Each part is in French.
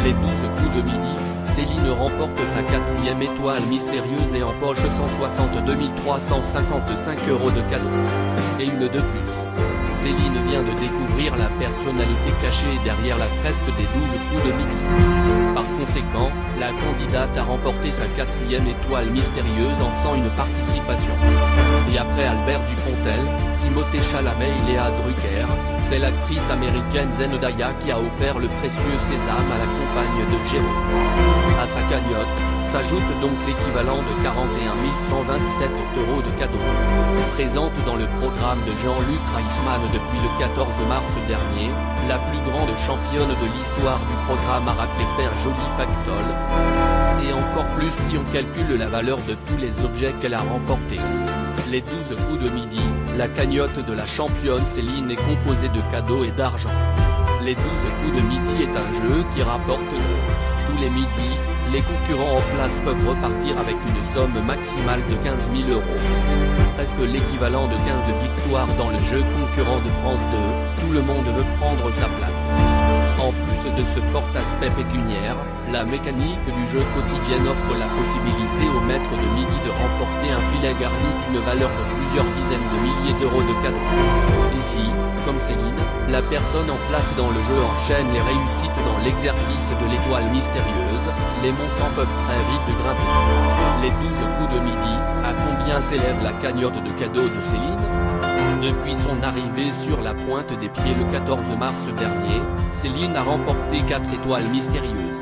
Les 12 coups de midi, Céline remporte sa 4e étoile mystérieuse et empoche 162 355 € de cadeaux. Et une de plus. Céline vient de découvrir la personnalité cachée derrière la fresque des 12 coups de midi. Par conséquent, la candidate a remporté sa 4e étoile mystérieuse en faisant une participation. Et après Albert Dupontel, Timothée Chalamet et Léa Drucker, c'est l'actrice américaine Zendaya qui a offert le précieux sésame à la compagne de Jérôme. À sa cagnotte, s'ajoute donc l'équivalent de 41 127 € de cadeaux. Présente dans le programme de Jean-Luc Reichmann depuis le 14 mars dernier, la plus grande championne de l'histoire du programme a rappelé faire joli pactole. Et encore plus si on calcule la valeur de tous les objets qu'elle a remportés. Les 12 coups de midi, la cagnotte de la championne Céline est composée de cadeaux et d'argent. Les 12 coups de midi est un jeu qui rapporte tous les midis, les concurrents en place peuvent repartir avec une somme maximale de 15 000 €. Presque l'équivalent de 15 victoires dans le jeu concurrent de France 2, tout le monde veut prendre sa place. En plus de ce fort aspect pécuniaire, la mécanique du jeu quotidien offre la possibilité au maître de midi de remporter un filet garni d'une valeur de plusieurs dizaines de milliers d'euros de cadeaux. Ici, comme Céline, la personne en place dans le jeu enchaîne les réussites dans l'exercice de l'étoile mystérieuse, les montants peuvent très vite grimper. Les 12 coups de midi, à combien s'élève la cagnotte de cadeaux de Céline ? Depuis son arrivée sur la pointe des pieds le 14 mars dernier, Céline a remporté 4 étoiles mystérieuses.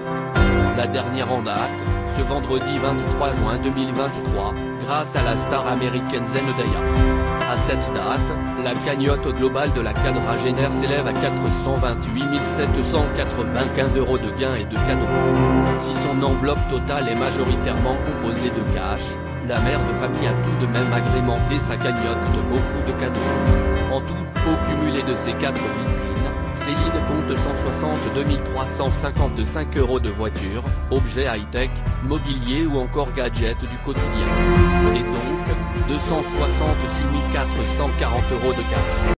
La dernière en date, ce vendredi 23 juin 2023, grâce à la star américaine Zendaya. À cette date, la cagnotte globale de la quadragénaire s'élève à 428 795 € de gains et de cadeaux. Si son enveloppe totale est majoritairement composée de cash, la mère de famille a tout de même agrémenté sa cagnotte de beaucoup de cadeaux. En tout, au cumulé de ces 4 vitrines, Céline compte 162 355 € de voitures, objets high-tech, mobilier ou encore gadgets du quotidien. Et donc, 266 440 € de cash.